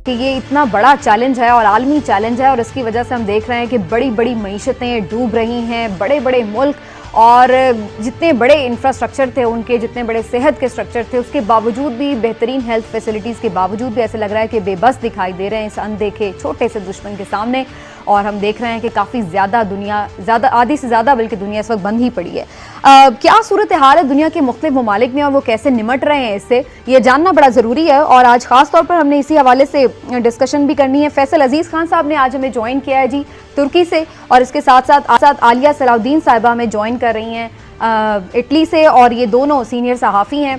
کہ یہ اتنا بڑا چیلنج ہے اور عالمی چیلنج ہے، اور اس کی وجہ سے ہم دیکھ رہے ہیں کہ بڑی بڑی معیشتیں ڈوب رہی ہیں، بڑے بڑے ملک اور جتنے بڑے انفراسٹرکچر تھے ان کے، جتنے بڑے صحت کے اسٹرکچر تھے، اس کے باوجود بھی، بہترین ہیلتھ فیسلٹیز کے باوجود بھی ایسے لگ رہا ہے کہ بے بس دکھائی دے رہے ہیں اس اندیکھے چھوٹے سے دشمن کے سامنے. اور ہم دیکھ رہے ہیں کہ کافی زیادہ دنیا، آدھی سے زیادہ بلکہ دنیا اس وقت بند ہی پڑی ہے. کیا صورتحال ہے دنیا کے مختلف ممالک میں اور وہ کیسے نمٹ رہے ہیں اس سے، یہ جاننا بڑا ضروری ہے. اور آج خاص طور پر ہم نے اسی حوالے سے ڈسکشن بھی کرنی ہے. فیصل عزیز خان صاحب نے آج ہمیں جوائن کیا ہے جی ترکی سے، اور اس کے ساتھ ساتھ عالیہ صلاح الدین صاحبہ ہمیں جوائن کر رہی ہیں اٹلی سے، اور یہ دونوں سینئر صحافی ہیں،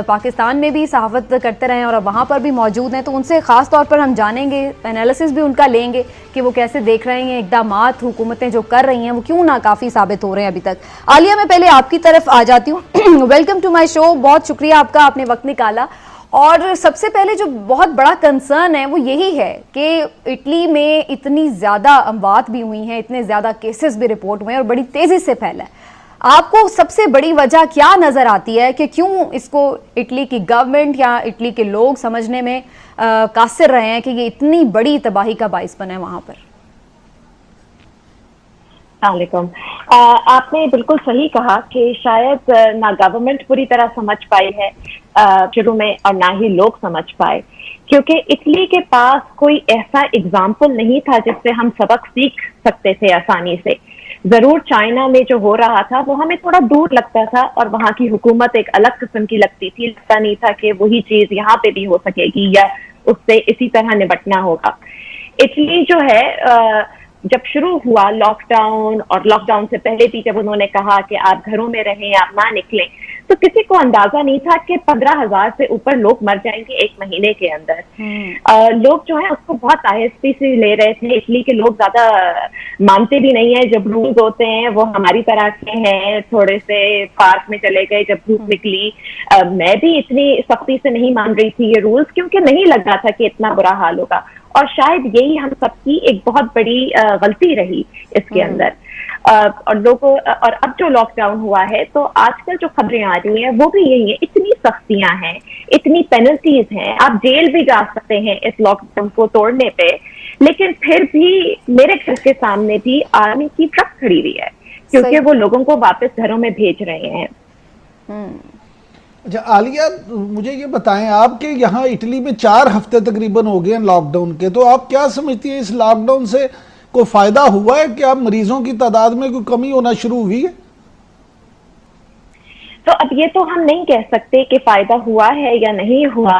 پاکستان میں بھی صحافت کرتے رہے ہیں اور اب وہاں پر بھی موجود ہیں. تو ان سے خاص طور پر ہم جانیں گے، انالیسس بھی ان کا لیں گے کہ وہ کیسے دیکھ رہے ہیں اقدامات حکومتیں جو کر رہی ہیں وہ کیوں ناکافی ثابت ہو رہے ہیں ابھی تک. عالیہ میں پہلے آپ کی طرف آ جاتی ہوں. ویلکم ٹو مائی شو، بہت شکریہ آپ کا، آپ نے وقت نکالا. اور سب سے پہلے جو بہت بڑا کنسرن ہے وہ یہی ہے کہ اٹلی میں اتنی زیادہ اموات بھی ہوئی ہیں، اتنے زیادہ کیسز بھی رپورٹ ہوئے ہیں اور بڑی تیزی سے پھیلا ہے. آپ کو سب سے بڑی وجہ کیا نظر آتی ہے کہ کیوں اس کو اٹلی کی گورنمنٹ یا اٹلی کے لوگ سمجھنے میں قاصر رہے ہیں کہ یہ اتنی بڑی تباہی کا باعث بنا ہے وہاں پر؟ السلام علیکم. آپ نے بالکل صحیح کہا کہ شاید نہ گورنمنٹ پوری طرح سمجھ پائی ہے شروع میں، اور نہ ہی لوگ سمجھ پائے، کیونکہ اٹلی کے پاس کوئی ایسا اگزامپل نہیں تھا جس سے ہم سبق سیکھ سکتے تھے آسانی سے. ضرور چائنا میں جو ہو رہا تھا وہ ہمیں تھوڑا دور لگتا تھا اور وہاں کی حکومت ایک الگ قسم کی لگتی تھی، لگتا نہیں تھا کہ وہی چیز یہاں پہ بھی ہو سکے گی یا اس سے اسی طرح نمٹنا ہوگا. اٹلی جو ہے جب شروع ہوا لاک ڈاؤن، اور لاک ڈاؤن سے پہلے بھی جب انہوں نے کہا کہ آپ گھروں میں رہیں، آپ نہ نکلیں، تو کسی کو اندازہ نہیں تھا کہ 15,000 سے اوپر لوگ مر جائیں گے ایک مہینے کے اندر. لوگ جو ہیں اس کو بہت آہستی سے لے رہے تھے. اٹلی کے لوگ زیادہ مانتے بھی نہیں ہیں. جب رولز ہوتے ہیں وہ ہماری طرح کے ہیں، تھوڑے سے پارک میں چلے گئے جب دھوپ نکلی. میں بھی اتنی سختی سے نہیں مان رہی تھی یہ رولز، کیونکہ نہیں لگ رہا تھا کہ اتنا برا حال ہوگا. اور شاید یہی ہم سب کی ایک بہت بڑی غلطی رہی اس کے اندر. اور لوگوں، اور اب جو لاک ڈاؤن ہوا ہے تو آج کل جو خبریں آ رہی ہیں وہ بھی یہی ہیں، اتنی سختیاں ہیں، اتنی پینلٹیز ہیں، آپ جیل بھی جا سکتے ہیں اس لاک ڈاؤن کو توڑنے پہ. لیکن پھر بھی میرے گھر کے سامنے بھی آرمی کی ٹرک کھڑی ہوئی ہے کیونکہ وہ لوگوں کو واپس گھروں میں بھیج رہے ہیں. اچھا عالیہ، مجھے یہ بتائیں آپ کہ یہاں اٹلی میں 4 ہفتے تقریباً ہو گئے ہیں لاک ڈاؤن کے، تو آپ کیا سمجھتی ہیں اس لاک ڈاؤن سے کوئی فائدہ ہوا ہے؟ کیا مریضوں کی تعداد میں کوئی کمی ہونا شروع ہوئی ہے؟ تو اب یہ تو ہم نہیں کہہ سکتے کہ فائدہ ہوا ہے یا نہیں ہوا،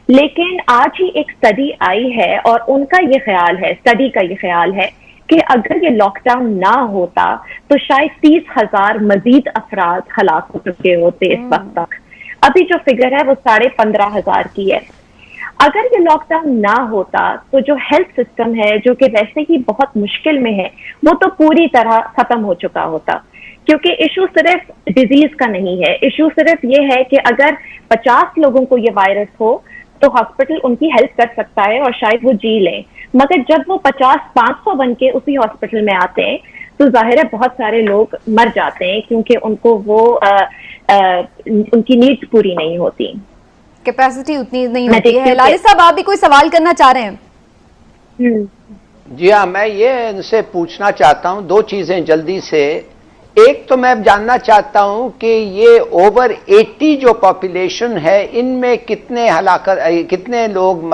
لیکن آج ہی ایک اسٹڈی آئی ہے اور ان کا یہ خیال ہے، اسٹڈی کا یہ خیال ہے کہ اگر یہ لاک ڈاؤن نہ ہوتا تو شاید 30,000 مزید افراد ہلاک ہو چکے ہوتے اس وقت تک. ابھی جو فگر ہے وہ 15,500 کی ہے. اگر یہ لاک ڈاؤن نہ ہوتا تو جو ہیلتھ سسٹم ہے جو کہ ویسے ہی بہت مشکل میں ہے وہ تو پوری طرح ختم ہو چکا ہوتا. کیونکہ ایشو صرف ڈیزیز کا نہیں ہے، ایشو صرف یہ ہے کہ اگر 50 لوگوں کو یہ وائرس ہو تو ہاسپٹل ان کی ہیلپ کر سکتا ہے اور شاید وہ جی لیں. مگر جب وہ 50-500 بن کے اسی ہاسپٹل میں آتے ہیں تو ظاہر ہے بہت سارے لوگ مر جاتے ہیں کیونکہ ان کو وہ ان کی نیڈز پوری نہیں ہوتی، کیپیسٹی اتنی نہیں ہوتی ہے. لالے صاحب آپ بھی کوئی سوال کرنا چاہ رہے ہیں؟ جی ہاں، میں یہ ان سے پوچھنا چاہتا ہوں 2 چیزیں جلدی سے. ایک تو میں جاننا چاہتا ہوں کہ یہ اوور 80 جو پاپولیشن ہے ان میں کتنے لوگ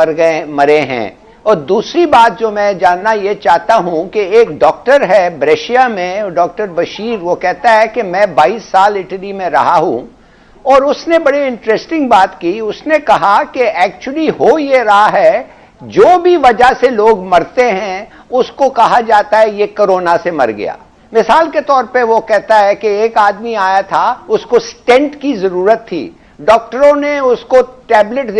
مرے ہیں. اور دوسری بات جو میں جاننا یہ چاہتا ہوں کہ ایک ڈاکٹر ہے بریشیا میں، ڈاکٹر بشیر، وہ کہتا ہے کہ میں 22 سال اٹلی میں رہا ہوں، اور اس نے بڑے انٹرسٹنگ بات کی. اس نے کہا کہ ایکچولی ہو یہ رہا ہے جو بھی وجہ سے لوگ مرتے ہیں اس کو کہا جاتا ہے یہ کرونا سے مر گیا. مثال کے طور پہ وہ کہتا ہے کہ ایک آدمی آیا تھا، اس کو سٹینٹ کی ضرورت تھی، ڈاکٹروں نے اس کو ٹیبلٹ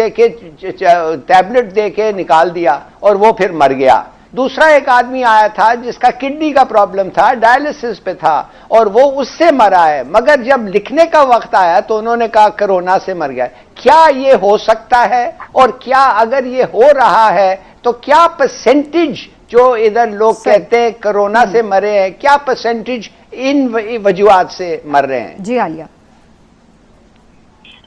دے کے نکال دیا اور وہ پھر مر گیا. دوسرا ایک آدمی آیا تھا جس کا کڈنی کا پرابلم تھا، ڈائلسس پہ تھا، اور وہ اس سے مرا ہے، مگر جب لکھنے کا وقت آیا تو انہوں نے کہا کرونا سے مر گیا. کیا یہ ہو سکتا ہے؟ اور کیا اگر یہ ہو رہا ہے تو کیا پرسنٹیج جو ادھر لوگ کہتے ہیں کرونا سے مرے ہیں، کیا پرسنٹیج ان وجوہات سے مر رہے ہیں؟ جی عالیہ.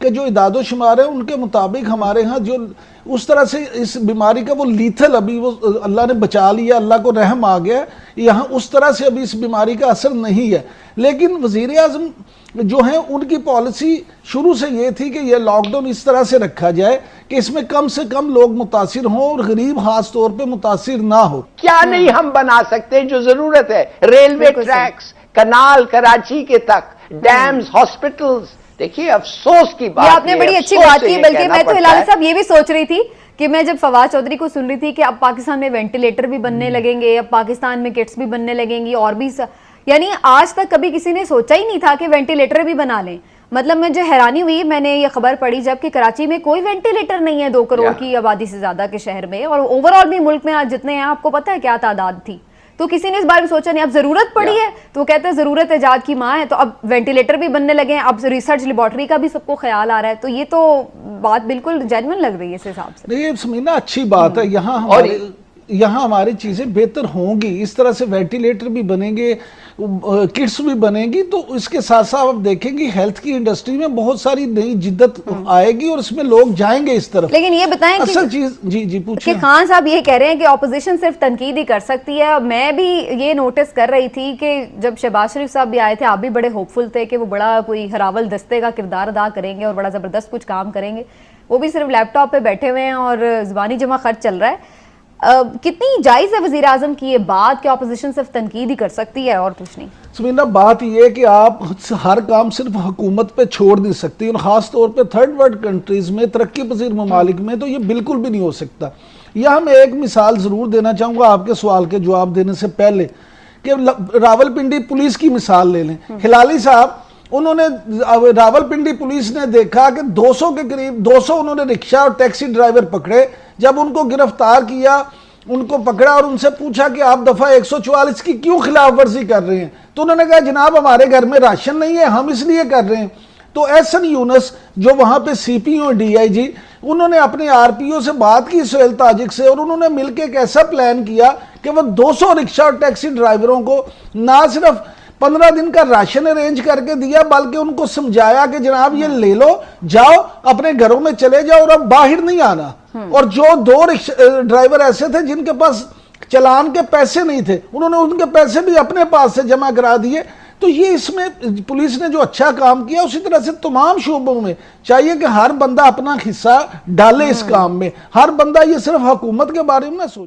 کہ جو اعداد و شمار ہیں ان کے مطابق ہمارے ہاں جو اس طرح سے اس بیماری کا وہ لیتھل ابھی وہ اللہ نے بچا لیا، اللہ کو رحم آ گیا، یہاں اس طرح سے ابھی اس بیماری کا اثر نہیں ہے. لیکن وزیر اعظم جو ہیں ان کی پالیسی شروع سے یہ تھی کہ یہ لاک ڈاؤن اس طرح سے رکھا جائے کہ اس میں کم سے کم لوگ متاثر ہوں اور غریب خاص طور پہ متاثر نہ ہو. کیا نہیں ہم بنا سکتے جو ضرورت ہے، ریلوے ٹریکس، کنال کراچی کے تک، ڈیمز، ہاسپٹلز. دیکھیے افسوس کی بات یہ آپ نے بڑی اچھی بات کی، بلکہ میں تو ہلال صاحب یہ بھی سوچ رہی تھی کہ میں جب فواد چودھری کو سن رہی تھی کہ اب پاکستان میں وینٹیلیٹر بھی بننے لگیں گے، اب پاکستان میں کٹس بھی بننے لگیں گی، اور بھی یعنی آج تک کبھی کسی نے سوچا ہی نہیں تھا کہ وینٹیلیٹر بھی بنا لیں. مطلب میں جو حیرانی ہوئی، میں نے یہ خبر پڑھی جب کہ کراچی میں کوئی وینٹیلیٹر نہیں ہے 2 کروڑ کی آبادی سے زیادہ کے شہر میں، اور اوور آل بھی ملک میں آج جتنے ہیں آپ کو پتہ ہے کیا تعداد تھی. تو کسی نے اس بارے میں سوچا نہیں. اب ضرورت پڑی ہے تو وہ کہتے ہیں ضرورت ایجاد کی ماں ہے، تو اب وینٹیلیٹر بھی بننے لگے ہیں، اب ریسرچ لیبارٹری کا بھی سب کو خیال آ رہا ہے. تو یہ تو بات بالکل جینوئن لگ رہی ہے اس حساب سے. یہ سمینا اچھی بات ہے، یہاں ہماری چیزیں بہتر ہوں گی. اس طرح سے وینٹیلیٹر بھی بنیں گے، کٹس بھی بنیں گی، تو اس کے ساتھ ساتھ آپ دیکھیں گی ہیلتھ کی انڈسٹری میں بہت ساری نئی جدت آئے گی اور اس میں لوگ جائیں گے اس طرف. لیکن یہ بتائیں اصل چیز جی پوچھیں کہ خان صاحب یہ کہہ رہے ہیں کہ اپوزیشن صرف تنقید ہی کر سکتی ہے. میں بھی یہ نوٹس کر رہی تھی کہ جب شہباز شریف صاحب بھی آئے تھے آپ بھی بڑے ہوپ فل تھے کہ وہ بڑا کوئی ہراول دستے کا کردار ادا کریں گے اور بڑا زبردست کچھ کام کریں گے. وہ بھی صرف لیپ ٹاپ پہ بیٹھے ہوئے ہیں اور زبانی جمع خرچ چل رہا ہے. کتنی جائز ہے وزیر اعظم کی یہ بات کہ اپوزیشن صرف تنقید ہی کر سکتی ہے اور کچھ نہیں؟ سمینا بات یہ ہے کہ آپ ہر کام صرف حکومت پہ چھوڑ نہیں سکتی، اور خاص طور پہ تھرڈ ورلڈ کنٹریز میں، ترقی پذیر ممالک میں تو یہ بالکل بھی نہیں ہو سکتا. یہاں میں ایک مثال ضرور دینا چاہوں گا آپ کے سوال کے جواب دینے سے پہلے، کہ راول پنڈی پولیس کی مثال لے لیں. ہلالی صاحب انہوں نے راول پنڈی پولیس نے دیکھا کہ 200 کے قریب 200 انہوں نے رکشہ اور ٹیکسی ڈرائیور پکڑے. جب ان کو گرفتار کیا، ان کو پکڑا اور ان سے پوچھا کہ آپ دفعہ 144 کی کیوں خلاف ورزی کر رہے ہیں، تو انہوں نے کہا جناب ہمارے گھر میں راشن نہیں ہے، ہم اس لیے کر رہے ہیں. تو احسن یونس جو وہاں پہ سی پی او ڈی آئی جی، انہوں نے اپنے آر پی او سے بات کی سہیل تاجک سے، اور انہوں نے مل کے ایک ایسا پلان کیا کہ وہ 200 رکشہ اور ٹیکسی ڈرائیوروں کو نہ صرف 15 دن کا راشن ارینج کر کے دیا، بلکہ ان کو سمجھایا کہ جناب یہ لے لو، جاؤ اپنے گھروں میں چلے جاؤ اور اب باہر نہیں آنا. اور جو 2 ڈرائیور ایسے تھے جن کے پاس چلان کے پیسے نہیں تھے، انہوں نے ان کے پیسے بھی اپنے پاس سے جمع کرا دیے. تو یہ اس میں پولیس نے جو اچھا کام کیا، اسی طرح سے تمام شعبوں میں چاہیے کہ ہر بندہ اپنا حصہ ڈالے اس کام میں. ہر بندہ یہ صرف حکومت کے بارے میں نہ سوچے.